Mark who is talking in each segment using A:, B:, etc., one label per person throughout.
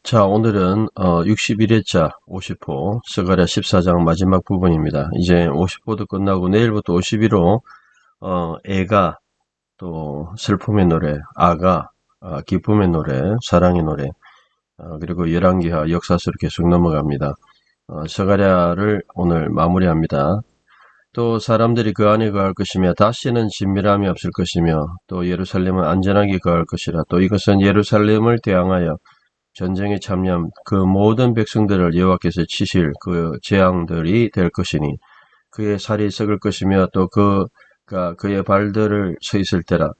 A: 자, 오늘은 61회차 50호 스가랴 14장 마지막 부분입니다. 이제 50호도 끝나고 내일부터 51호 애가 또 슬픔의 노래, 아가 기쁨의 노래, 사랑의 노래, 그리고 열왕기하 역사서로 계속 넘어갑니다. 스가랴를 오늘 마무리합니다. 또 사람들이 그 안에 거할 것이며 다시는 진밀함이 없을 것이며 또 예루살렘은 안전하게 거할 것이라. 또 이것은 예루살렘을 대항하여 전쟁에 참여한 그 모든 백성들을 여호와께서 치실 그 재앙들이 될 것이니 그의 살이 썩을 것이며 또 그의 발들을 서 있을 때라.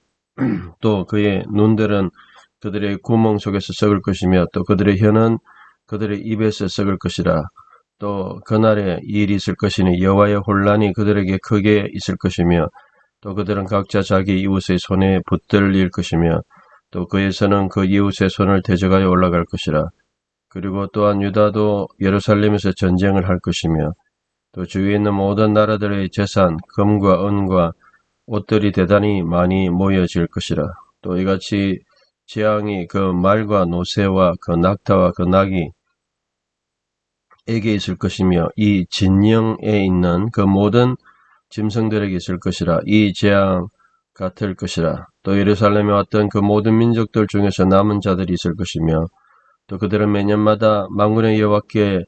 A: 또 그의 눈들은 그들의 구멍 속에서 썩을 것이며 또 그들의 혀는 그들의 입에서 썩을 것이라. 또 그날에 이 일이 있을 것이니 여호와의 혼란이 그들에게 크게 있을 것이며 또 그들은 각자 자기 이웃의 손에 붙들릴 것이며 또 그에서는 그 이웃의 손을 대적하여 올라갈 것이라. 그리고 또한 유다도 예루살렘에서 전쟁을 할 것이며 또 주위에 있는 모든 나라들의 재산, 금과 은과 옷들이 대단히 많이 모여질 것이라. 또 이같이 재앙이 그 말과 노새와 그 낙타와 그 나귀 에게 있을 것이며 이 진영에 있는 그 모든 짐승들에게 있을 것이라. 이 재앙 같을 것이라. 또 예루살렘에 왔던 그 모든 민족들 중에서 남은 자들이 있을 것이며 또 그들은 매년마다 만군의 여호와께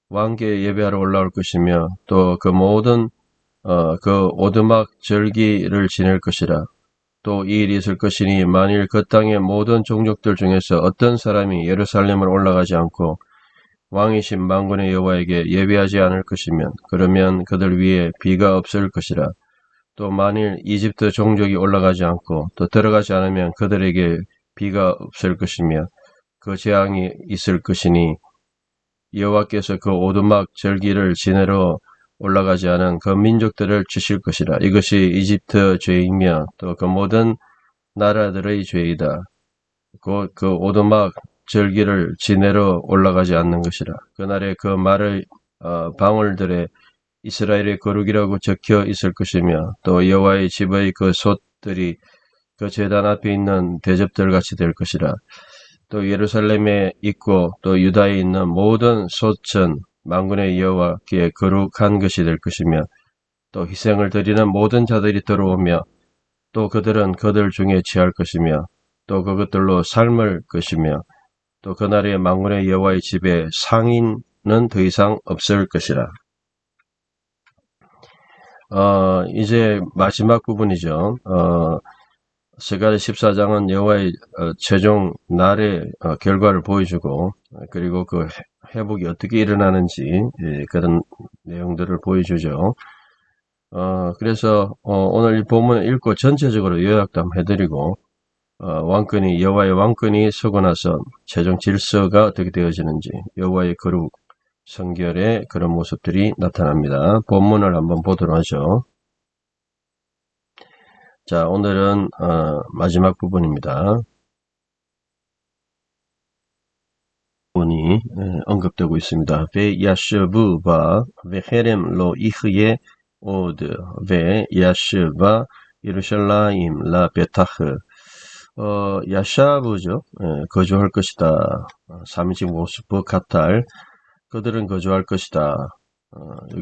A: 왕께 예배하러 올라올 것이며 또 그 모든 그 오두막 절기를 지낼 것이라. 또 이 일이 있을 것이니 만일 그 땅의 모든 종족들 중에서 어떤 사람이 예루살렘을 올라가지 않고 왕이신 만군의 여호와에게 예배하지 않을 것이면 그러면 그들 위에 비가 없을 것이라. 또 만일 이집트 종족이 올라가지 않고 또 들어가지 않으면 그들에게 비가 없을 것이며 그 재앙이 있을 것이니 여호와께서 그 오두막 절기를 지내러 올라가지 않은 그 민족들을 치실 것이라. 이것이 이집트 죄이며 또 그 모든 나라들의 죄이다. 곧 그 오두막 절기를 지내러 올라가지 않는 것이라. 그날에 그 말의 방울들에 이스라엘의 거룩이라고 적혀 있을 것이며 또 여호와의 집의 그 솥들이 그 제단 앞에 있는 대접들 같이 될 것이라. 또 예루살렘에 있고 또 유다에 있는 모든 솥은 만군의 여호와께 거룩한 것이 될 것이며 또 희생을 드리는 모든 자들이 들어오며 또 그들은 그들 중에 취할 것이며 또 그것들로 삶을 것이며 또 그날에 만군의 여호와의 집에 상인은 더 이상 없을 것이라. 이제 마지막 부분이죠. 스가랴 14장은 여호와의 최종 날의 결과를 보여주고 그리고 그 회복이 어떻게 일어나는지 그런 내용들을 보여주죠. 그래서 오늘 이 본문을 읽고 전체적으로 요약도 한번 해드리고 여호와의 왕권이 서고 나서 최종 질서가 어떻게 되어지는지 여호와의 거룩 성결의 그런 모습들이 나타납니다. 본문을 한번 보도록 하죠. 자, 오늘은 마지막 부분입니다. 부분이 언급되고 있습니다. וישבו וחרם לא יחיה עוד וישבה ירושלים לבטח. 야샤브죠. 거주할 것이다. 3인칭 복수 버카탈. 그들은 거주할 것이다.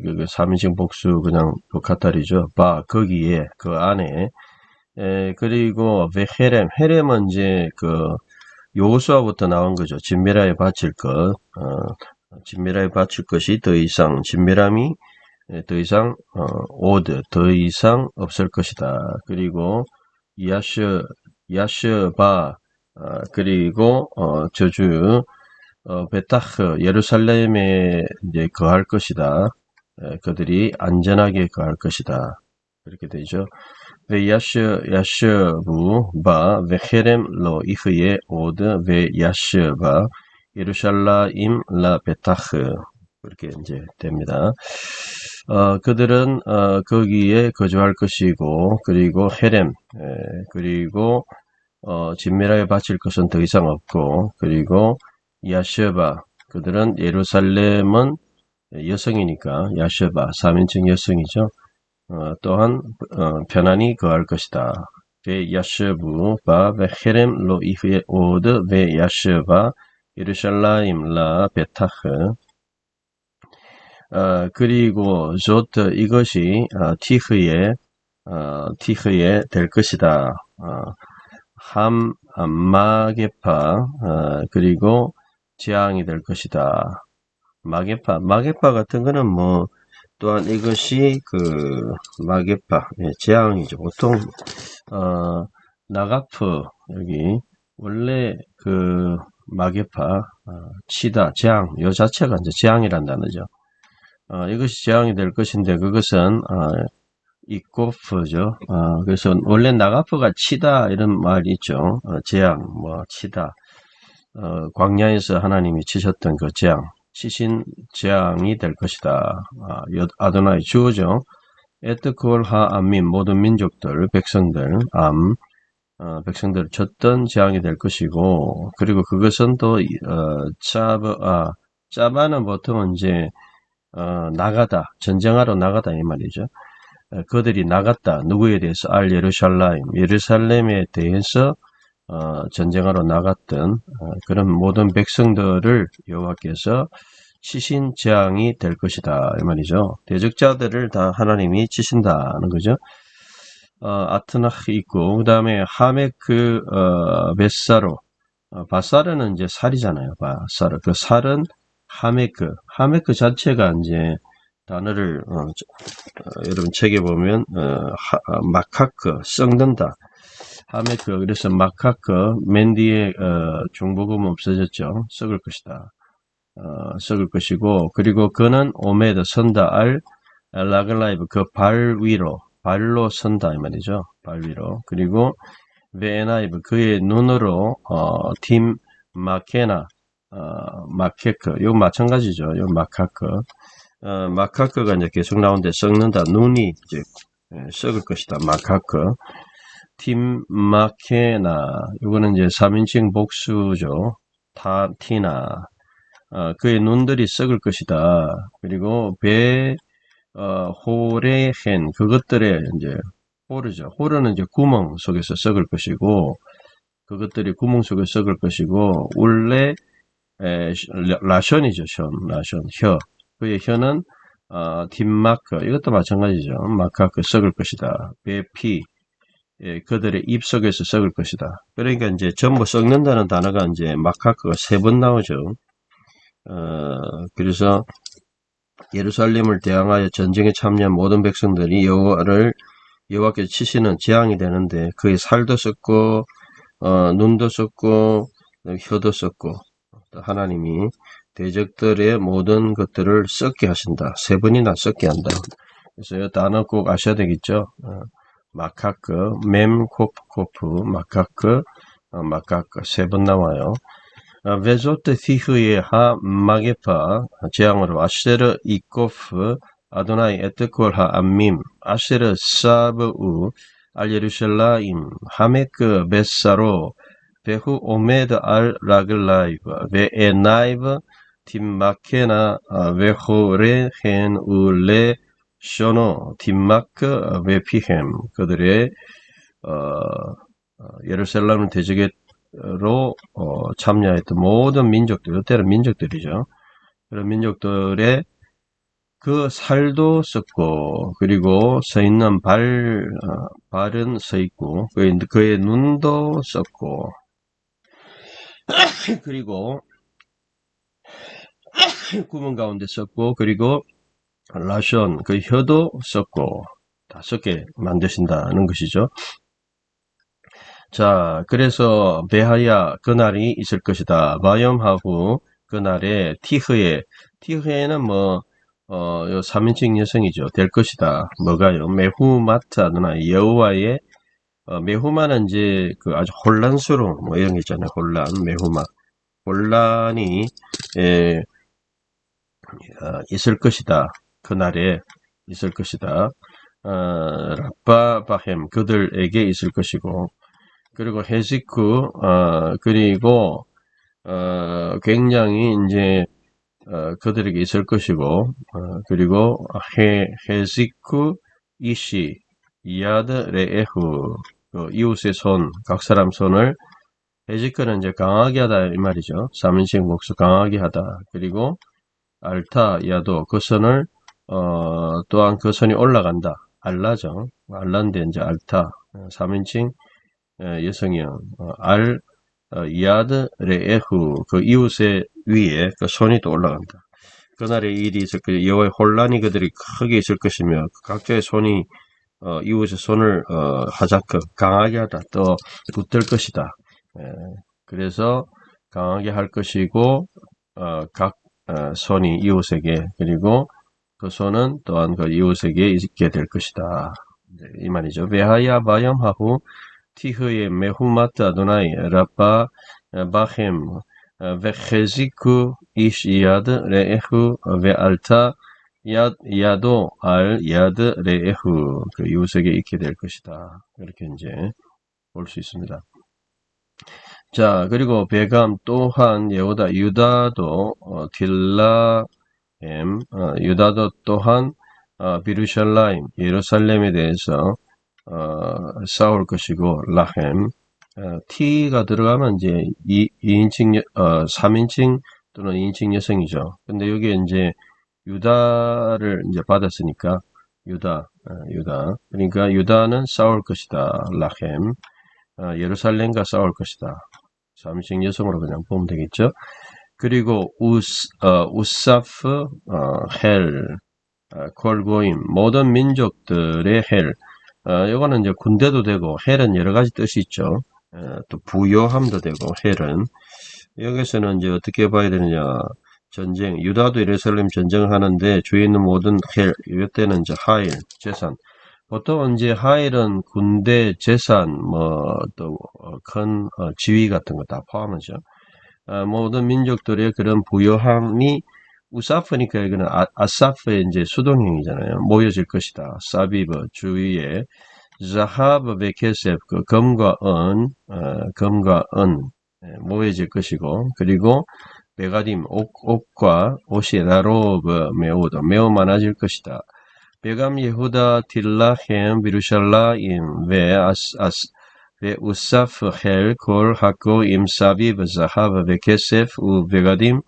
A: 여기 3인칭 복수 그냥 버카탈이죠. 거기에 그 안에. 그리고 헤렘은 이제 그 여호수아부터 나온 거죠. 진미라에 바칠 것. 진미라에 바칠 것이 더 이상 진미람이 더 이상 더 이상 없을 것이다. 그리고 야셔바 그리고 저주 베타흐 예루살렘에 이제 거할 것이다. 그들이 안전하게 거할 것이다. 그렇게 되죠. 야셔부 헤렘 로 이흐에 오드 야셔바 예루살라임 라 베타흐 그렇게 이제 됩니다. 그들은 거기에 거주할 것이고 그리고 헤렘 그리고 진미라에 바칠 것은 더 이상 없고 그리고 야셔바 그들은 예루살렘은 여성이니까 야셔바 3인칭 여성이죠. 또한 편안히 거할 것이다. 야셔부 헤렘 로 이흐에 오드 야셔바 예루샬라임 라 베타흐. 그리고 조트 이것이 티흐에 될 것이다. 마게파 그리고 재앙이 될 것이다. 마게파 같은 거는 뭐 또한 이것이 마게파 재앙이죠. 보통 나가프 여기 원래 마게파 치다 재앙 요 자체가 이제 재앙이란 단어죠. 이것이 재앙이 될 것인데 그것은 이코프죠. 그래서 원래 나가프가 치다 이런 말이 있죠. 재앙 뭐 치다. 광야에서 하나님이 치셨던 그 재앙, 치신 재앙이 될 것이다. 아도나이 주어죠. 에트콜 하암민 모든 민족들, 백성들, 백성들을 쳤던 재앙이 될 것이고, 그리고 그것은 또 짜바는 보통은 이제 나가다, 전쟁하러 나가다 이 말이죠. 그들이 나갔다. 누구에 대해서? 예루살렘에 대해서 전쟁하러 나갔던 그런 모든 백성들을 여호와께서 치신 재앙이 될 것이다 이 말이죠. 대적자들을 다 하나님이 치신다는 거죠. 아트나흐 있고 그 다음에 하메크 벳사로 바사르는 이제 살이잖아요. 바사르 그 살은 하메크 자체가 이제 단어를 여러분 책에 보면 마카크 썩는다. 하메크 그래서 마카크 맨 뒤에 중복음 없어졌죠. 썩을 것이다. 썩을 것이고 그리고 그는 오메드 선다 라글라이브 그 발 위로 발로 선다 이 말이죠. 발 위로 그리고 베에나이브 그의 눈으로 팀 마케나 마케크 요 마찬가지죠. 요 마카크 마카크가 이제 계속 나오는데 썩는다 눈이 이제 썩을 것이다. 마카크 팀 마케나 이거는 이제 3인칭 복수죠. 티나 그의 눈들이 썩을 것이다. 그리고 호레헨 그것들의 이제 호르죠. 호르는 이제 구멍 속에서 썩을 것이고 그것들이 구멍 속에 썩을 것이고 울레 라션이죠. 라션 혀 그의 혀는 딥마크 이것도 마찬가지죠. 마카크 썩을 것이다. 베피 그들의 입 속에서 썩을 것이다. 그러니까 이제 전부 썩는다는 단어가 이제 마카크가 3번 나오죠. 그래서 예루살렘을 대항하여 전쟁에 참여한 모든 백성들이 여호와께서 치시는 재앙이 되는데 그의 살도 썩고 눈도 썩고 혀도 썩고 하나님이 대적들의 모든 것들을 썩게 하신다. 3번이나 썩게 한다. 그래서 이 단어 꼭 아셔야 되겠죠. 마카크, mem코프, 마카크, 마카크 3번 나와요. 베조트 티흐의 하 마게파 재앙으로 아쉐르 이코프 아도나이 에트콜 하 암밈 아쉐르 사브우 알예루샬라임 하메크 베사로 베후 오메드 알 라글라이브 베에나이브 팀마케나 베호레헨 울레 쇼노 딥마크 베피햄 그들의 예루살렘 대적으로 참여했던 모든 민족들, 이때는 민족들이죠. 그런 민족들의 그 살도 썩고 그리고 서 있는 발은 서 있고 그의 눈도 썩고 그리고 구멍 가운데 썩고 그리고 라션 그 혀도 썩고 다 썩게 만드신다는 것이죠. 자, 그래서 베하야 그날이 있을 것이다. 바염하고 그날에 티흐에는 뭐 요 3인칭 여성이죠. 될 것이다. 뭐가요? 메후마타나 여호와의 메후마는 이제 아주 혼란스러운 뭐 이런 게 있잖아요. 메후마 혼란이 있을 것이다. 그날에 있을 것이다. 라빠바햄 그들에게 있을 것이고 그리고 헤시쿠 그리고 굉장히 이제 그들에게 있을 것이고 그리고 헤시쿠 이시 이아드 레에후 이웃의 손 각 사람 손을 해지크는 이제 강하게 하다 이 말이죠. 3인칭 복수 강하게 하다. 그리고 알타 야도 그 선을 또한 그 선이 올라간다. 알라죠. 알란데 이제 알타 3인칭 여성형 야드 레에후 그 이웃의 위에 그 손이 또 올라간다. 그날의 일이 있을 그 여호와의 혼란이 그들이 크게 있을 것이며 각자의 손이 이웃의 손을 하자크 강하게 하다 또 붙들 것이다. 그래서 강하게 할 것이고 각 손이 이웃에게 그리고 그 손은 또한 그 이웃에게 있게 될 것이다. 이 말이죠. 베하야 바염하후 티흐의 메후마트 아도나이 라파 바헴 וחזיקו איש יד רעהו ועלתה 야도 알 야드 레에후 그 이웃에게 있게 될 것이다. 이렇게 이제 볼 수 있습니다. 자, 그리고 베감 또한 여호다 유다도 딜라엠 유다도 또한 비루샬라임 예루살렘에 대해서 싸울 것이고 라헴 T가 들어가면 이제 2인칭 3인칭 또는 2인칭 여성이죠. 근데 여기에 이제 유다를 이제 받았으니까 유다. 그러니까 유다는 싸울 것이다. 라헴. 예루살렘과 싸울 것이다. 3인칭 여성으로 그냥 보면 되겠죠. 그리고 우사프, 헬, 콜고임, 모든 민족들의 헬. 이거는 이제 군대도 되고 헬은 여러 가지 뜻이 있죠. 또 부요함도 되고 헬은 여기서는 이제 어떻게 봐야 되느냐. 전쟁, 유다도 예루살렘 전쟁을 하는데 주위에 있는 모든 헬, 이때는 이제 하일, 재산. 보통 이제 하일은 군대, 재산, 뭐 또 큰 지위 같은 거 다 포함하죠. 모든 민족들의 그런 부요함이 우사프니까 이거는 아사프의 이제 수동형이잖아요. 모여질 것이다. 사비브 주위에 자하브 베케셉 그 금과 은 모여질 것이고 그리고 베가딤 옷과 옷이 라로브 매우 많아질 것이다. 베감 예후다 딜라헴 비루샬라임 ve 우사프 헬 콜 하고 임 사비브 자하브 베케셉 우 베가딤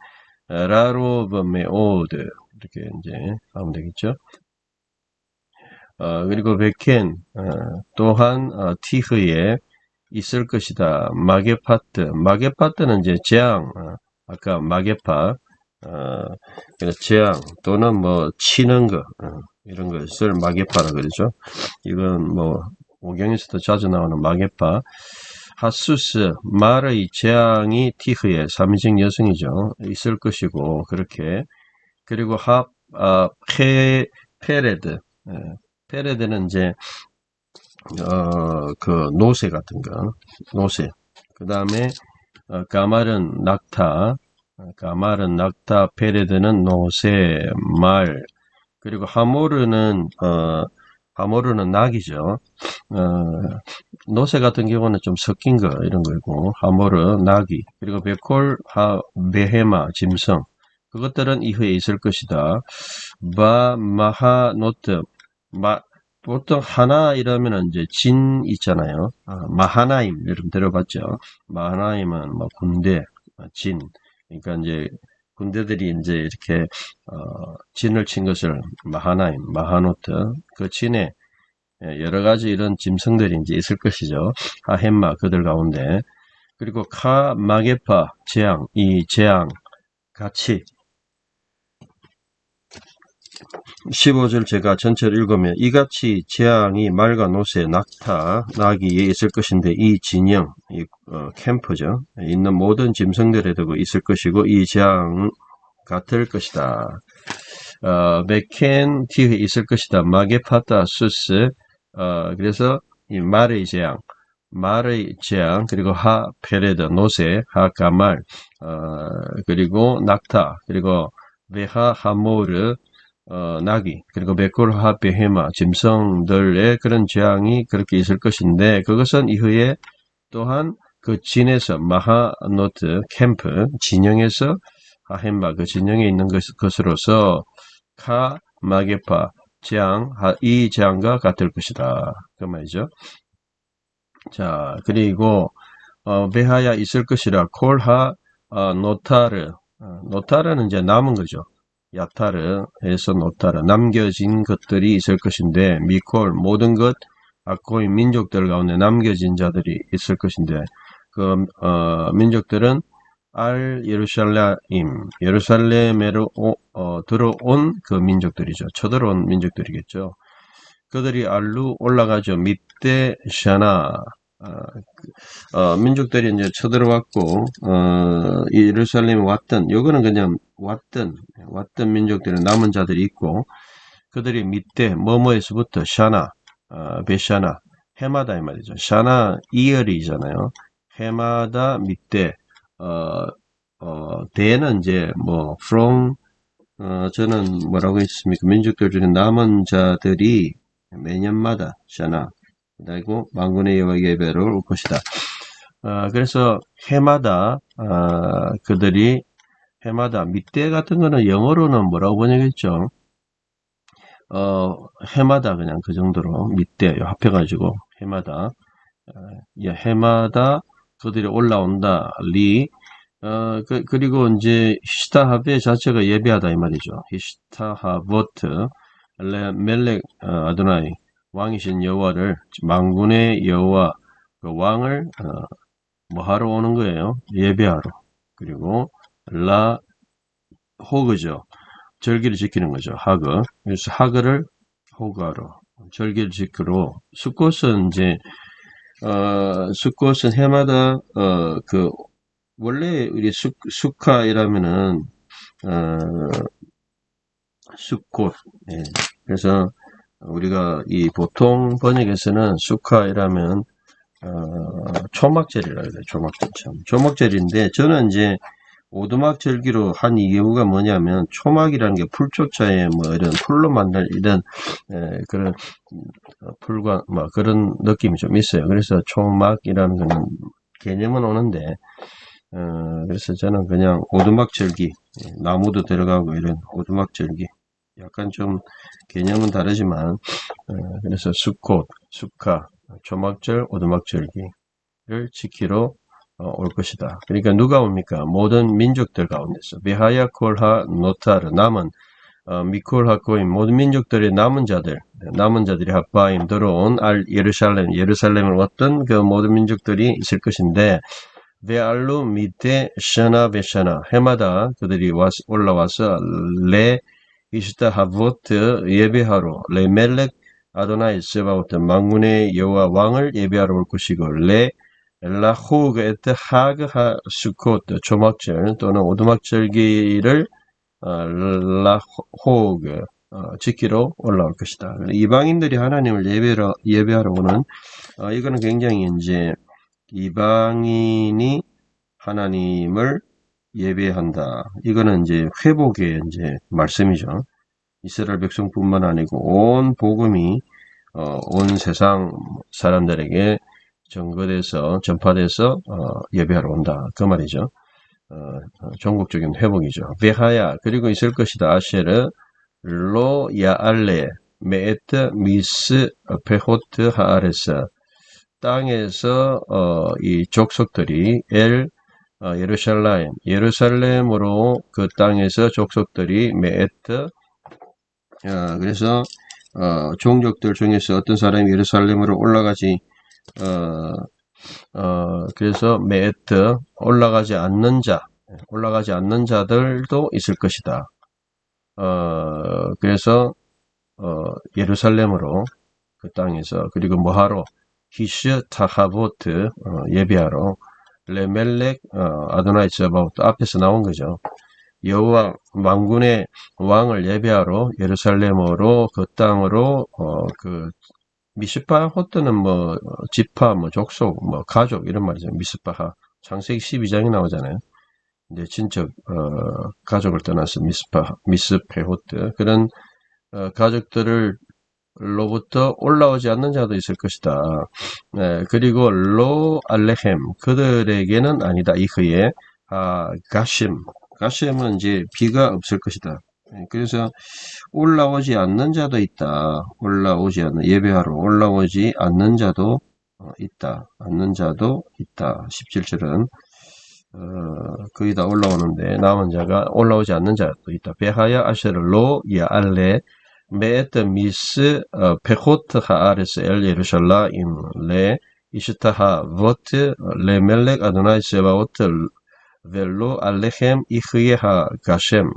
A: 라로브 메오드 이렇게 이제 하면 되겠죠. 그리고 베켄 또한 티흐에 있을 것이다. 마게파트는 이제 재앙 아까 마게파 재앙 또는 뭐 치는 거 이런 것을 마게파라 그러죠. 이건 뭐 오경에서도 자주 나오는 마게파. 하수스 말의 재앙이 티흐에 3인칭 여성이죠. 있을 것이고 그렇게 그리고 페레드 페레드는 이제 그 노새 같은 거 노새 그 다음에 가말은 낙타 페레드는 노새 말 그리고 하모르는 낙이죠. 노새 같은 경우는 좀 섞인 거 이런 거고 하모르 낙이 그리고 베콜 베헤마 짐승 그것들은 이후에 있을 것이다. 마하노트 보통 하나 이러면 이제 진 있잖아요. 마하나임 여러분 들어봤죠? 마하나임은 뭐 군대 진 그러니까 이제 군대들이 이제 이렇게 진을 친 것을 마하나임 마하노트 그 진에 여러 가지 이런 짐승들이 이제 있을 것이죠. 하햄마 그들 가운데 그리고 마게파 재앙 이 재앙 같이 15절 제가 전체를 읽으면 이같이 재앙이 말과 노새, 낙타, 나귀에 있을 것인데 이 진영, 이 캠프죠. 있는 모든 짐승들에도 있을 것이고 이 재앙 같을 것이다. 메켄 티에 있을 것이다. 마게파타 수스 그래서 이 말의 재앙 그리고 페레드 노새 가말 그리고 낙타 그리고 하모르 나귀 그리고 베콜 베헤마 짐승들의 그런 재앙이 그렇게 있을 것인데 그것은 이후에 또한 그 진에서 마하노트 캠프 진영에서 하햄마 그 진영에 있는 것으로서 마게파 재앙 이 재앙과 같을 것이다 그 말이죠. 자 그리고 베하야 있을 것이라 콜하 노타르 노타르는 이제 남은 거죠. 야타르에서 노타르 남겨진 것들이 있을 것인데 미콜 모든 것 아코인 민족들 가운데 남겨진 자들이 있을 것인데 그 민족들은 알 예루살렘에로 들어온 그 민족들이죠. 쳐들어온 민족들이겠죠. 그들이 알루 올라가죠. 밑대 샤나 민족들이 이제 쳐들어왔고 예루살렘에 왔던 요거는 그냥 왔던 민족들은 남은 자들이 있고 그들이 밑대 뭐뭐에서부터 샤나 베샤나 해마다 이 말이죠. 샤나 이열이잖아요. 해마다 밑대 대는 이제 뭐 from 저는 뭐라고 했습니까? 민족들 중에 남은 자들이 매년마다 샤나 그리고 만군의 여호와 예배를 올 것이다. 그래서 해마다 그들이 해마다 밑대 같은 거는 영어로는 뭐라고 번역했죠? 해마다 그냥 그 정도로 밑대 합해가지고 해마다 해마다 그들이 올라온다. 그리고 이제 히스타하베 자체가 예배하다 이 말이죠. 히스타하버트 멜렉 아도나이 왕이신 여호와를 만군의 여호와 그 왕을 뭐 하러 오는 거예요? 예배하러. 그리고 라 호그죠. 절기를 지키는 거죠. 하그. 그래서 하그를 호그하러 절기를 지키러 수꽃은 이제 수꽃은 해마다 그 원래 우리 수카이라면은 수꽃 예. 그래서 우리가 이 보통 번역에서는 수카이라면 초막절이라고 해요. 초막절 참 초막절인데 저는 이제 오두막 절기로 한 이유가 뭐냐면 초막이라는 게 풀조차에 뭐 이런 풀로 만든 이런 그런 풀과 뭐 그런 느낌이 좀 있어요. 그래서 초막이라는 거는 개념은 오는데 그래서 저는 그냥 오두막 절기 나무도 들어가고 이런 오두막 절기 약간 좀 개념은 다르지만 그래서 수꽃, 수카, 초막절, 오두막 절기를 지키러 올 것이다. 그러니까 누가 옵니까? 모든 민족들 가운데서 베하야 콜하 노타르 남은 미콜하 코임 모든 민족들의 남은 자들이 합바임 들어온 알 예루살렘을 왔던 그 모든 민족들이 있을 것인데 베알루 밑에 샤나 베샤나 해마다 그들이 올라와서 레 이스타 하보트 예배하러 레 멜렉 아도나이 세바오트 만군의 여호와 왕을 예배하러 올 것이고 레 라호그 에트 하그 하 수코트 초막절 또는 오두막절기를 라호그 지키러 올라올 것이다. 이방인들이 하나님을 예배하러 오는 이거는 굉장히 이제 이방인이 하나님을 예배한다. 이거는 이제 회복의 이제 말씀이죠. 이스라엘 백성뿐만 아니고 온 복음이 온 세상 사람들에게 전파돼서 예배하러 온다. 그 말이죠. 전국적인 회복이죠. 베하야 그리고 있을 것이다. 아쉐르 로 야알레 메에트 미스 페호트 하아레스 땅에서 이 족속들이 예루살렘으로 그 땅에서 족속들이 메에트 그래서 종족들 중에서 어떤 사람이 예루살렘으로 올라가지 그래서 메에트 올라가지 않는 자들도 있을 것이다. 그래서 예루살렘으로 그 땅에서 그리고 뭐하러 히슈 타하보트 예배하러 레멜렉 아도나이 세바오트 앞에서 나온 거죠. 여호와 만군의 왕을 예배하러 예루살렘으로 그 땅으로 그 미스파 호트는 뭐 지파 뭐 족속 뭐 가족 이런 말이죠. 미스파하 창세기 12장에 나오잖아요. 이제 친척 가족을 떠나서 미스페호트 그런 가족들을 로부터 올라오지 않는 자도 있을 것이다. 그리고 로 알레헴 그들에게는 아니다. 이흐에 가심은 이제 비가 없을 것이다. 그래서 올라오지 않는 자도 있다. 예배하러 올라오지 않는 자도 있다. 앉는 자도 있다. 17절은 거의 다 올라오는데 남은 자가 올라오지 않는 자도 있다. 베하야 아셰르로 야알레 메에트 미스 페호트 하아레스 엘 예루샬라임 레 이슈타하 보트 레멜렉 아도나이 세바오트 벨로 알레헴 이흐예하 가셈.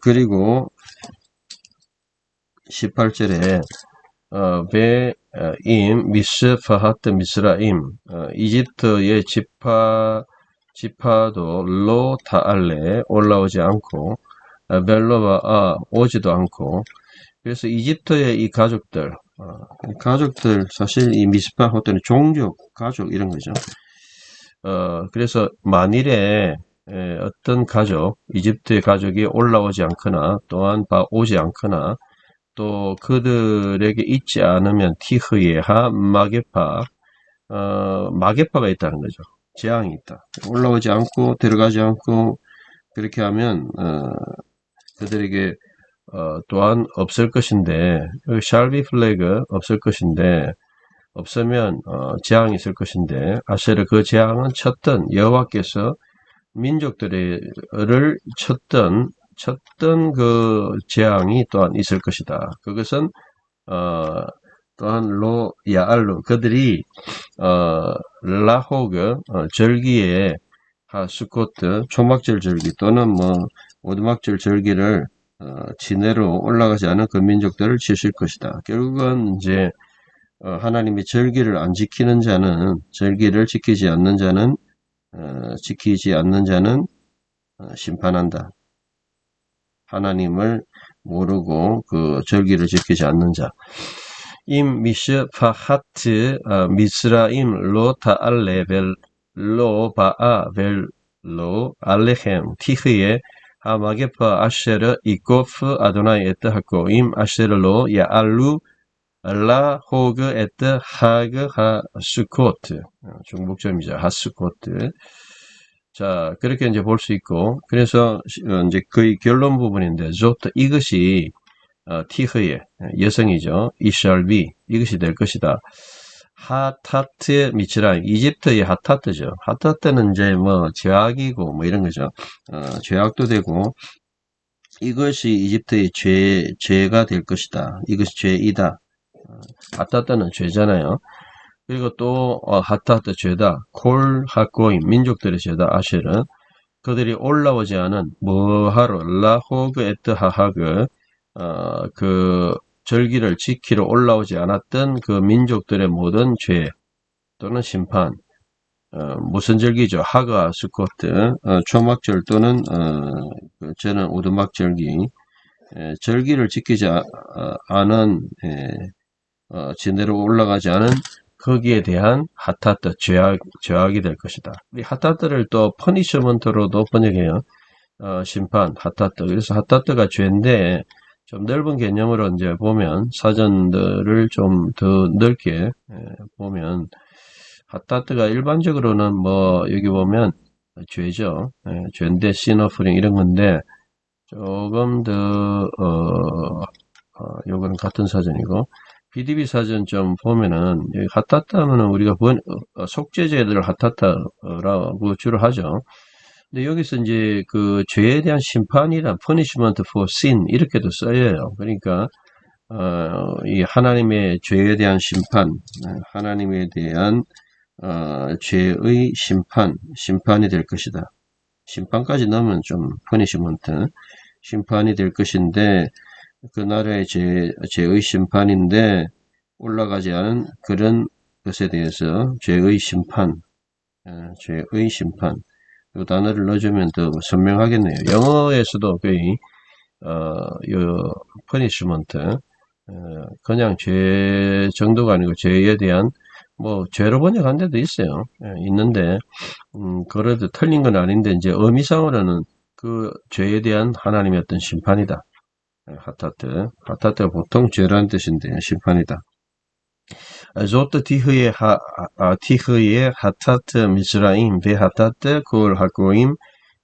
A: 그리고 18절에 베임 미스 파하트 미스라임 이집트의 지파도 로 타알레 올라오지 않고 벨로바아 오지도 않고 그래서 이집트의 이 가족들 사실 이 미스파 호텔은 종족 가족 이런 거죠. 그래서 만일에 어떤 가족 이집트의 가족이 올라오지 않거나 또한 오지 않거나 또 그들에게 있지 않으면 티흐예하 마게파 마게파가 있다는 거죠. 재앙이 있다. 올라오지 않고 들어가지 않고 그렇게 하면 그들에게 또한 없을 것인데 샬비 플래그 없을 것인데 없으면 재앙이 있을 것인데 아세르 그 재앙은 쳤던 여호와께서 민족들을 쳤던 그 재앙이 또한 있을 것이다. 그것은 또한 야알루 그들이 라호그 절기에 하수코트 초막절 절기 또는 오두막절 절기를 지내로 올라가지 않은 그 민족들을 치실 것이다. 결국은 이제 하나님의 절기를 안 지키는 자는 절기를 지키지 않는 자는 심판한다. 하나님을 모르고 그 절기를 지키지 않는 자. 임 미스 파하트 미스라임 로 타알레 벨로 바아 벨로 알레헴 티흐에 하마게파 아쉐르 이코프 아도나이 에트 하고 임 아쉐르로 야알루 라 호그 에트 하그 하스코트 중복점이죠. 하스코트. 자, 그렇게 이제 볼 수 있고, 그래서 이제 거의 결론 부분인데, 조트 이것이 티흐의 여성이죠. 이샬비 이것이 될 것이다. 하타트 미츠라임 이집트의 하타트죠. 하타트는 이제 죄악이고 이런 거죠. 죄악도 되고 이것이 이집트의 죄가 될 것이다. 이것이 죄이다. 하타트는 죄잖아요. 그리고 또 하타트 죄다. 콜 하고임 민족들의 죄다. 아쉐르 그들이 올라오지 않은 뭐하러 라호그 에트 하하그 그 절기를 지키러 올라오지 않았던 그 민족들의 모든 죄 또는 심판 무슨 절기죠? 하가 스코트 초막절 또는 저는 오두막절기 절기를 지키지 않은 제대로 올라가지 않은 거기에 대한 하타트 죄악이 될 것이다. 이 하타트를 또 퍼니셔먼트로도 번역해요. 심판 하타트. 그래서 하타트가 죄인데 좀 넓은 개념으로 이제 보면 사전들을 좀 더 넓게 보면 하타트가 일반적으로는 여기 보면 죄죠. 죄인데 시너프링 이런 건데 조금 더 요거는 같은 사전이고 BDB 사전 좀 보면은 여기 하타트 하면은 우리가 속죄죄들을 하타트라고 주로 하죠. 근데 여기서 이제 그 죄에 대한 심판이란 punishment for sin 이렇게도 써요. 그러니까 이 하나님의 죄에 대한 심판, 하나님에 대한 죄의 심판이 될 것이다. 심판까지 넣으면 좀 punishment, 심판이 될 것인데 그날의 죄의 심판인데 올라가지 않은 그런 것에 대해서 죄의 심판. 이 단어를 넣어주면 더 선명하겠네요. 영어에서도 거의 요 punishment 그냥 죄 정도가 아니고 죄에 대한 죄로 번역한 데도 있어요. 있는데 그래도 틀린 건 아닌데 이제 의미상으로는 그 죄에 대한 하나님의 어떤 심판이다. 하타트가 보통 죄라는 뜻인데 심판이다. 조트 티흐의 하타트 미스라임 베하타트 콜 하고임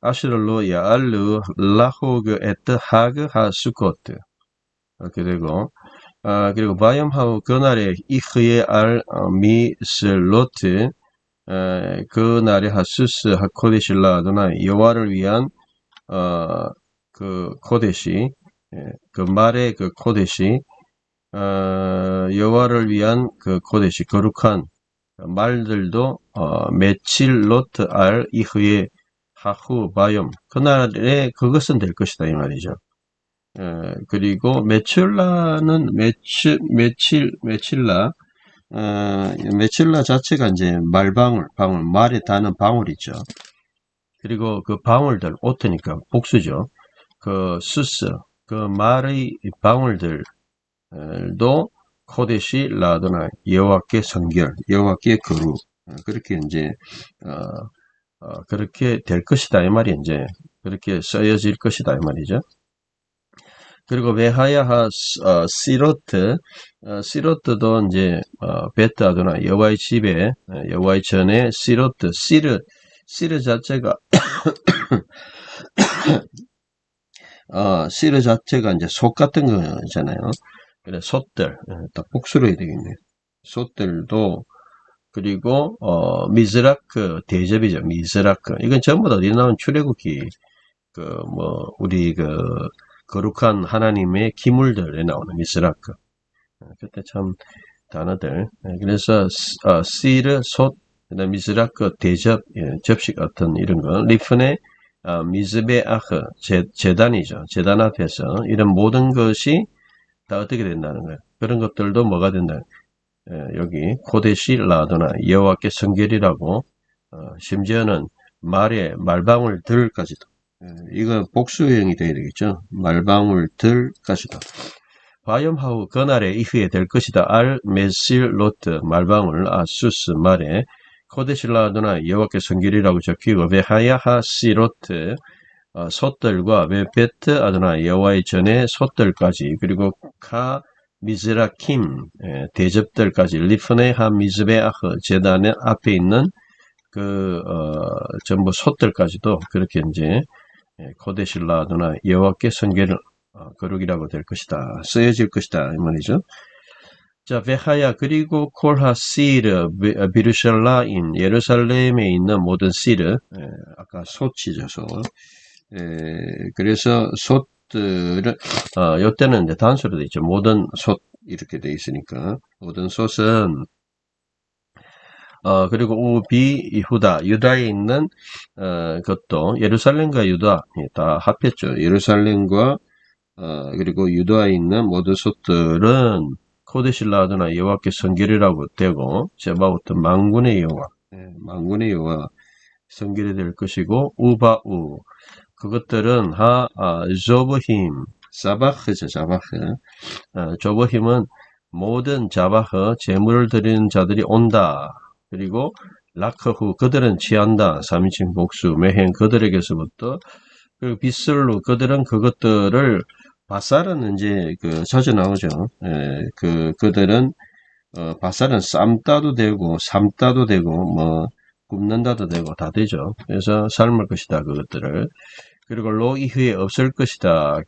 A: 아시르로 야알루 라호그 에트 하그 하수코트 이렇게 되고 그리고 바이옴하우 그날에 이흐에 알 미슬로트 그날에 하수스 하코데실라 아도나이 여호와를 위한 그 코데시 그 말의 그 코데시 여호와를 위한 그 코데시 거룩한 말들도 메칠로트 알 이후에 하후 바이옴 그날에 그것은 될 것이다 이 말이죠. 그리고 메칠라는 메칠라 메칠라 자체가 이제 말방울 말에 닿는 방울이죠. 그리고 그 방울들 오트니까 복수죠. 그 수스 그 말의 방울들도 코데시 라도나 여호와께 성결 여호와께 거룩 그렇게 이제 그렇게 될 것이다 이 말이 이제 그렇게 쓰여질 것이다 이 말이죠. 그리고 베하야하 시로트 시로트도 이제 베트 아도나 여호와의 집에 여호와의 전에 시로트 시르 자체가 시르 자체가 이제 속 같은 거잖아요. 그래 솥들 딱 복수로 해야 되겠네요. 솥들도 그리고 미즈라크 대접이죠. 미즈라크 이건 전부 다 어디 나온 출애굽기 그 뭐 우리 그 거룩한 하나님의 기물들에 나오는 미스라크. 그때 참 단어들. 그래서 시르 솥 그다음 미스라크 대접 접시 같은 이런 거. 리픈의 미즈베아흐 제단이죠. 제단 앞에서 이런 모든 것이 다 어떻게 된다는 거예요. 그런 것들도 뭐가 된다. 여기 코데시 라도나 여호와께 성결이라고 심지어는 말방울들까지도 이거 복수형이 되어야 되겠죠. 말방울들까지도 바이옴하우 그날에 이후에 될 것이다. 알 메실 로트 말방울 아수스 말에 코데실라도나 여호와께 성결이라고 적히고 베하야하 시로트 솥들과 베베트 아도나 여호와의 전에 솥들까지 그리고 카 미즈라킴 대접들까지 리프네 하 미즈베아흐 제단의 앞에 있는 그 전부 솥들까지도 그렇게 이제 코데실라도나 여호와께 성결 거룩이라고 될 것이다. 쓰여질 것이다. 이 말이죠. 자, 베하야 그리고 콜하 시르 비르샬라임 예루살렘에 있는 모든 시르 아까 솥이죠. 솥. 그래서 솥들을 요때는 이제 단수로 되어 있죠. 모든 솥 이렇게 되어 있으니까 모든 솥은 그리고 우비 이후다 유다에 있는 것도 예루살렘과 유다 다 합했죠. 예루살렘과 그리고 유다에 있는 모든 솥들은 코데실라드나 여호와께 성결이라고 되고 제바부터 만군의 여호와 만군의 여호와 성결이 될 것이고 우바우 그것들은 조버힘 사바흐죠. 사바흐 조버힘은 모든 자바흐 제물을 드리는 자들이 온다. 그리고 라크후 그들은 취한다. 3인칭 복수 매행 그들에게서부터 그리고 빗슬로 그들은 그것들을 바살은 이제 자주 나오죠. 그들은 바살은 삶다도 되고 삶다도 되고 뭐 굽는다도 되고 다 되죠. 그래서 삶을 것이다 그것들을. 그리고 로 이후에 없을 것이다.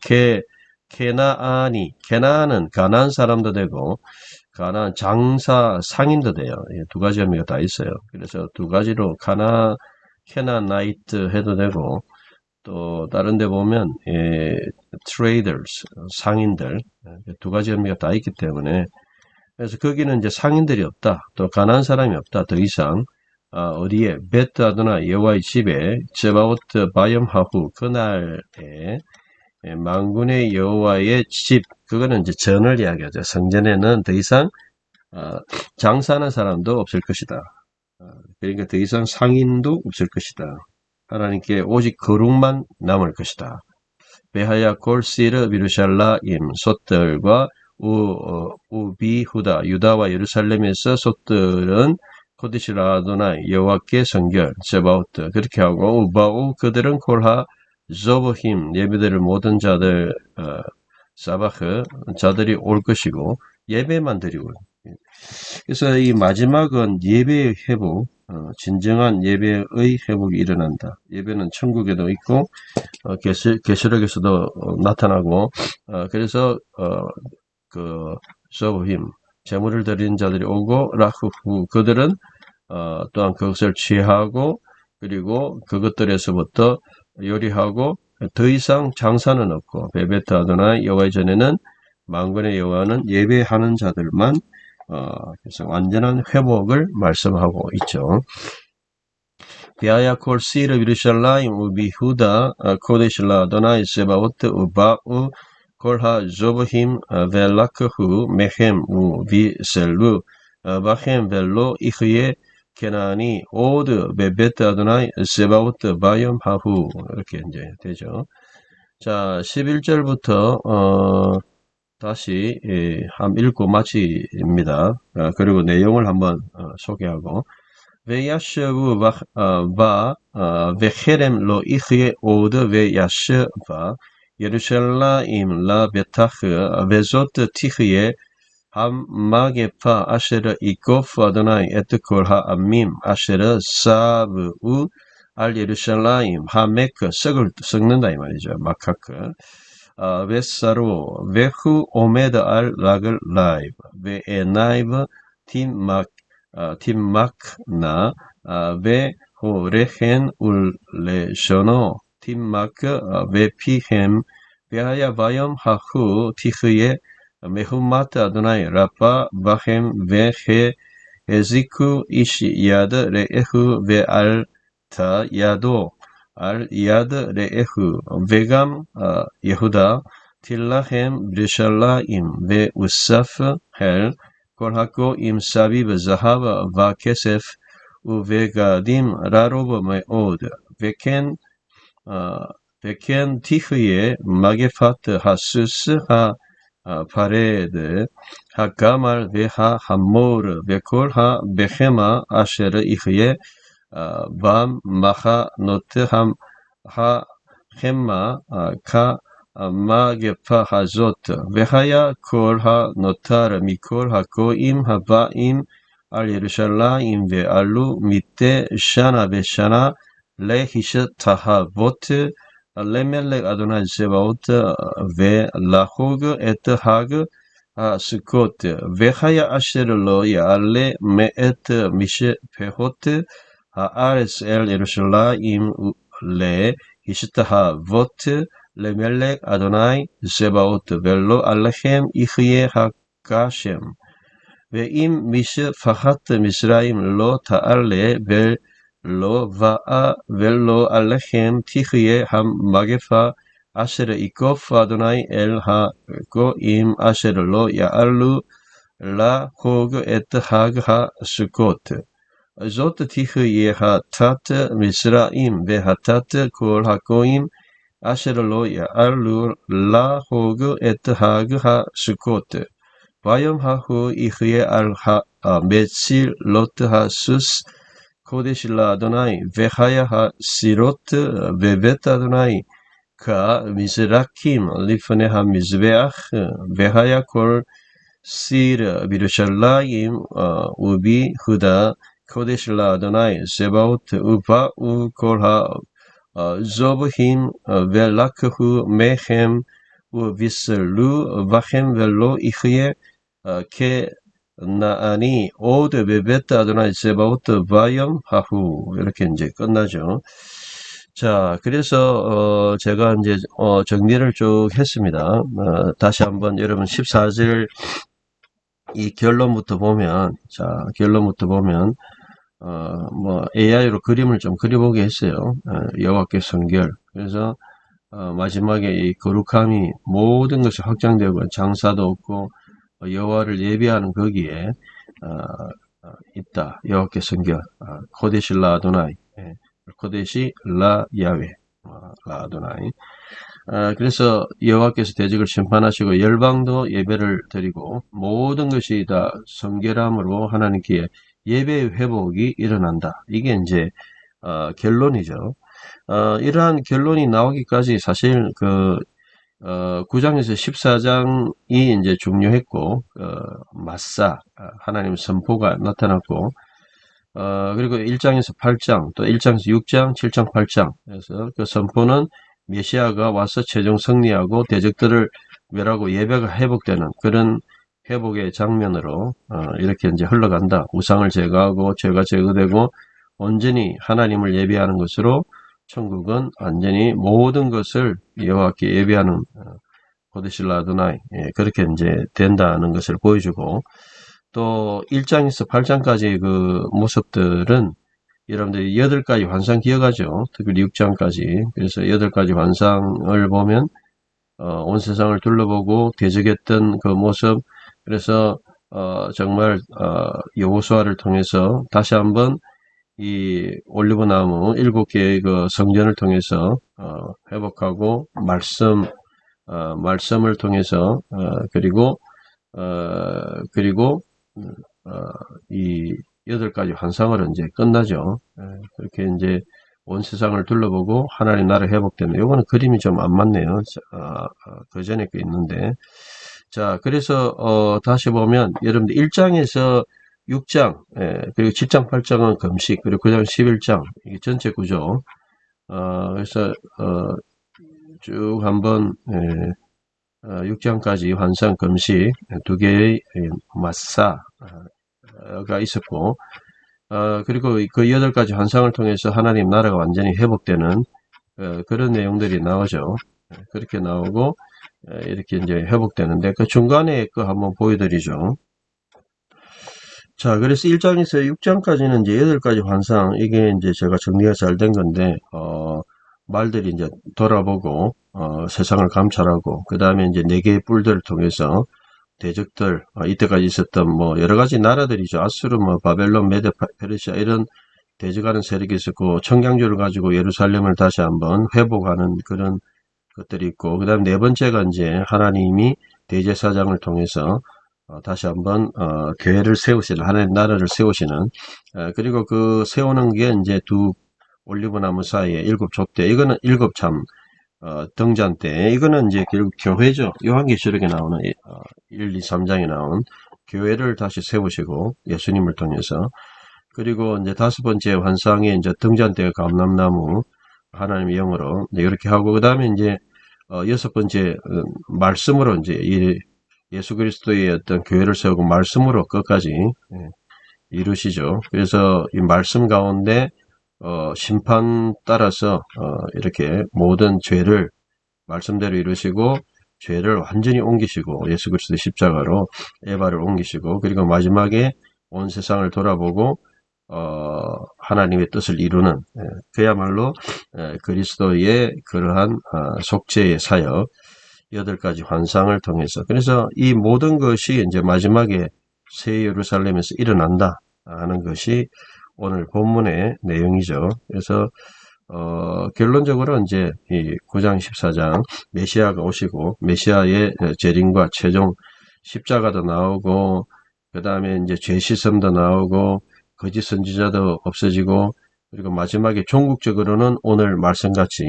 A: 케나안은 가나안 사람도 되고 가나안 장사 상인도 돼요. 두 가지 의미가 다 있어요. 그래서 두 가지로 케나나이트 해도 되고 또 다른 데 보면 traders 상인들 두 가지 의미가 다 있기 때문에 그래서 거기는 이제 상인들이 없다. 또 가난한 사람이 없다. 더 이상 어디에 베트 아도나 여호와의 집에 제바오트 바이옴하후 그날에 만군의 여호와의 집 그거는 이제 전을 이야기하죠. 성전에는 더 이상 장사하는 사람도 없을 것이다. 그러니까 더 이상 상인도 없을 것이다. 하나님께 오직 거룩만 남을 것이다. 베하야 골시르 비루샬라임 솥들과 우비후다 유다와 예루살렘에서 솥들은 코디시라도나 여호와께 성결 세바우트 그렇게 하고 우바우 그들은 콜하 조버힘 예배드릴 모든 자들 사바흐 자들이 올 것이고 예배만 드리고 그래서 이 마지막은 예배의 회복 진정한 예배의 회복이 일어난다. 예배는 천국에도 있고 계시록에서도 나타나고 그래서 그 serve him. 제물을 드리는 자들이 오고 라후 그들은 또한 그것을 취하고 그리고 그것들에서부터 요리하고 더 이상 장사는 없고 베베트 아도나이 여호와의 전에는 만군의 여호와는 예배하는 자들만 그래서 완전한 회복을 말씀하고 있죠. 비아야 콜 시르 비르샬라임 우비후다 코데실라 아도나이 세바오트 우바우 콜하 조브힘 벨라크후 메헴 우비셀루 바헴 벨로 이흐예 케나니 오드 베베트 아도나이 세바오트 바이엄 하후 이렇게 이제 되죠. 자, 11절부터 다시 한번 읽고 마칩니다. 그리고 내용을 한번 소개하고 וישבו בה וחרם לא יחיה עוד וישבה ירושלים לבטח וזאת תחיה המגפה אשר יכוף אדוני את כל העמים אשר סבאו על ירושלים המכה 썩는다 이 말이죠. 마카크 вет사로 vehu 오메드 알 락을 라이브 ve에나이브 팀마크나 ve호레헨 울레셔노 팀마크 ve피햄 ve하야 바염 하후 티흐에 메후마트 아도나이 라파 바햄 ve헤 에지쿠 이시 야드 레에후 ve알타 야도 알 야드 레에후 ve감 예후다 틸라햄 브리샬라임 ve우사프 헬 כל הגויים סביב זהב וכסף ובגדים לרוב מאוד, וכן תחיה מגפת הסוס הפרד, הגמל והחמור וכל הבהמה אשר יחיה במחנות החמה המגפה הזאת, והיה כל הנותר מכל הגויים הבאים על ירושלים ועלו מדי שנה בשנה להשתחוות למלך אדוני צבאות ולחוג את חג הסוכות, והיה אשר לא יעלה מאת משפחות הארץ אל ירושלים להשתחוות למלך אדוני צבאות ולא עליכם יחיה הגשם. ואם משפחת מצרים לא תעלה ולא באה ולא עליכם תחיה המגפה אשר יכוף אדוני אל הגויים אשר לא יעלו לחוג את חג הסוכות. זאת תחיה התת מצרים והתת כל הגויים אשר לא יעלו לחוג את חג הסוכות. ביום ההוא יחיה על המצילות הסוס קודש לאדוני, וחיה הסירות בבית אדוני כמזרקים לפני המזבח, והיה כל סיר בירושלים וביהודה קודש לאדוני צבאות, ובאו כל הזובחים ולקחו מהם ובישלו בכם ולא יחיה כנעני עוד בבית אדוני צבאות ביום ההוא. 이렇게 이제 끝나죠. 자, 그래서 제가 이제 정리를 쭉 했습니다. 다시 한번 여러분 14절 이 결론부터 보면, 자, 결론부터 보면 뭐 AI로 그림을 좀 그려보게 했어요. 여호와께 성결. 그래서 마지막에 이 거룩함이 모든 것이 확장되고 장사도 없고 여호와를 예배하는 거기에 있다. 여호와께 성결. 코데시 라 아도나이. 코데시 라 야훼. 라 아도나이. 그래서 여호와께서 대적을 심판하시고 열방도 예배를 드리고 모든 것이 다 성결함으로 하나님께 예배의 회복이 일어난다. 이게 이제 결론이죠. 이러한 결론이 나오기까지 사실 9장에서 14장이 이제 중요했고, 마사, 하나님의 선포가 나타났고, 그리고 1장에서 8장, 또 1장에서 6장, 7장, 8장. 그래서 그 선포는 메시아가 와서 최종 승리하고 대적들을 멸하고 예배가 회복되는 그런 회복의 장면으로 이렇게 이제 흘러간다. 우상을 제거하고 죄가 제거되고 온전히 하나님을 예배하는 것으로 천국은 완전히 모든 것을 여호와께 예배하는 고데실라 아도나이 그렇게 이제 된다는 것을 보여주고 또 1장에서 8장까지 그 모습들은 여러분들이 8가지 환상 기억하죠. 특히 6장까지. 그래서 8가지 환상을 보면 온 세상을 둘러보고 대적했던 그 모습 그래서 정말 여호수아를 통해서 다시 한번 이 올리브나무 7개의 그 성전을 통해서 회복하고 말씀을 통해서 그리고 이 8가지 환상을 이제 끝나죠. 그렇게 이제 온 세상을 둘러보고 하나님 나라 회복되는 요거는 그림이 좀 안 맞네요. 그 전에 게 있는데 자 그래서 다시 보면 여러분들 1장에서 6장 그리고 7장 8장은 금식 그리고 9장 11장 이게 전체 구조 그래서 쭉 한번 6장까지 환상 금식 2개의 마사가 있었고 그리고 그 8가지 환상을 통해서 하나님 나라가 완전히 회복되는 그런 내용들이 나오죠. 그렇게 나오고 이렇게 이제 회복되는데 그 중간에 그 한번 보여드리죠. 자, 그래서 1장에서 6장까지는 이제 8가지 환상 이게 이제 제가 정리가 잘 된 건데 말들이 이제 돌아보고 세상을 감찰하고 그 다음에 이제 4개의 뿔들을 통해서 대적들 이때까지 있었던 뭐 여러 가지 나라들이죠. 아수르, 뭐 바벨론, 메데, 페르시아 이런 대적하는 세력이 있었고 청량조를 가지고 예루살렘을 다시 한번 회복하는 그런 것들이 있고 그 다음 네 번째가 이제 하나님이 대제사장을 통해서 다시 한번 교회를 세우시는 하나님 나라를 세우시는 그리고 그 세우는 게 이제 두 올리브나무 사이에 7족대 이거는 7참 등잔 때 이거는 이제 결국 교회죠. 요한계시록에 나오는 1, 2, 3장에 나온 교회를 다시 세우시고 예수님을 통해서 그리고 이제 5번째 환상에 이제 등잔대가 감람나무 하나님의 영으로 이렇게 하고 그 다음에 이제 6번째 말씀으로 이제 예수 그리스도의 어떤 교회를 세우고 말씀으로 끝까지 이루시죠. 그래서 이 말씀 가운데 심판 따라서 이렇게 모든 죄를 말씀대로 이루시고 죄를 완전히 옮기시고 예수 그리스도의 십자가로 에바를 옮기시고 그리고 마지막에 온 세상을 돌아보고 하나님의 뜻을 이루는 그야말로 그리스도의 그러한 속죄의 사역 8가지 환상을 통해서 그래서 이 모든 것이 이제 마지막에 새 예루살렘에서 일어난다 하는 것이 오늘 본문의 내용이죠. 그래서 결론적으로 이제 이 9장 14장 메시아가 오시고 메시아의 재림과 최종 십자가도 나오고 그 다음에 이제 죄 씻음도 나오고 거짓 선지자도 없어지고 그리고 마지막에 종국적으로는 오늘 말씀같이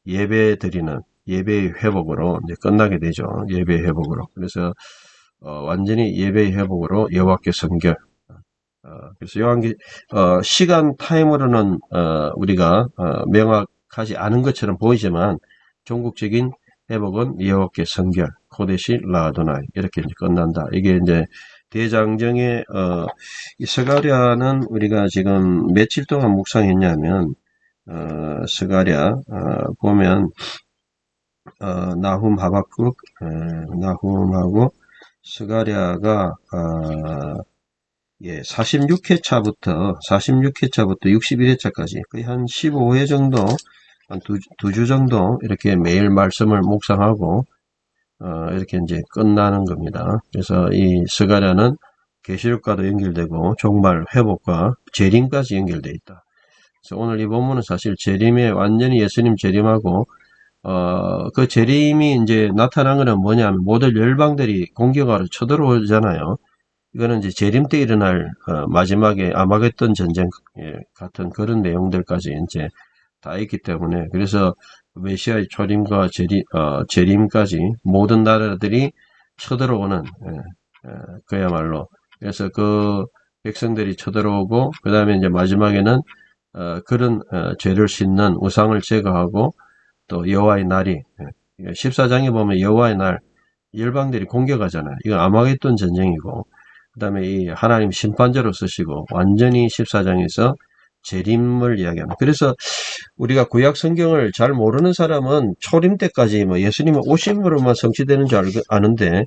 A: 예배 드리는 예배의 회복으로 이제 끝나게 되죠. 예배의 회복으로. 그래서 완전히 예배의 회복으로 여호와께 성결. 그래서 시간 타임으로는 우리가 명확하지 않은 것처럼 보이지만 종국적인 회복은 여호와께 성결, 코데시 라아도나이 이렇게 이제 끝난다. 이게 이제 대장정의 이 스가랴는 우리가 지금 며칠 동안 묵상했냐면 스가랴 보면 나훔, 하박국, 나훔하고 스가랴가 46회차부터 61회차까지 거의 한 15회 정도 한 두 주 정도 이렇게 매일 말씀을 묵상하고 이렇게 이제 끝나는 겁니다. 그래서 이 스가랴는 계시록과도 연결되고 종말 회복과 재림까지 연결되어 있다. 그래서 오늘 이 본문은 사실 재림에 완전히 예수님 재림하고 그 재림이 이제 나타난 것은 뭐냐면 모든 열방들이 공격하러 쳐들어오잖아요. 이거는 이제 재림 때 일어날 마지막에 아마겟돈 전쟁 같은 그런 내용들까지 이제 다 있기 때문에 그래서 메시아의 초림과 재림까지 모든 나라들이 쳐들어오는 그야말로 그래서 그 백성들이 쳐들어오고 그 다음에 이제 마지막에는 그런 죄를 씻는 우상을 제거하고 또 여호와의 날이 14장에 보면 여호와의 날 열방들이 공격하잖아요. 이거 아마겟돈 전쟁이고, 그 다음에 이 하나님 심판자로 쓰시고, 완전히 14장에서 재림을 이야기합니다. 그래서 우리가 구약 성경을 잘 모르는 사람은 초림 때까지 뭐 예수님은 오심으로만 성취되는 줄 아는데,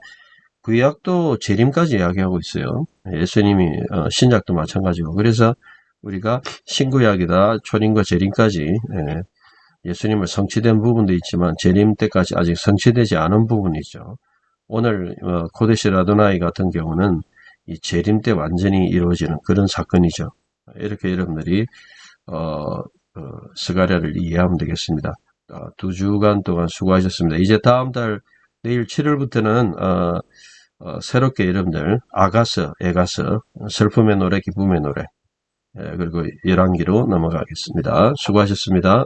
A: 구약도 재림까지 이야기하고 있어요. 예수님이 신약도 마찬가지고. 그래서 우리가 신구약이다 초림과 재림까지 예수님을 성취된 부분도 있지만 재림 때까지 아직 성취되지 않은 부분이 있죠. 오늘 코데시 라도나이 같은 경우는 이 재림 때 완전히 이루어지는 그런 사건이죠. 이렇게 여러분들이 스가랴를 이해하면 되겠습니다. 2주간 동안 수고하셨습니다. 이제 다음 달 내일 7월부터는 새롭게 여러분들 아가서, 에가서, 슬픔의 노래, 기쁨의 노래 그리고 열왕기로 넘어가겠습니다. 수고하셨습니다.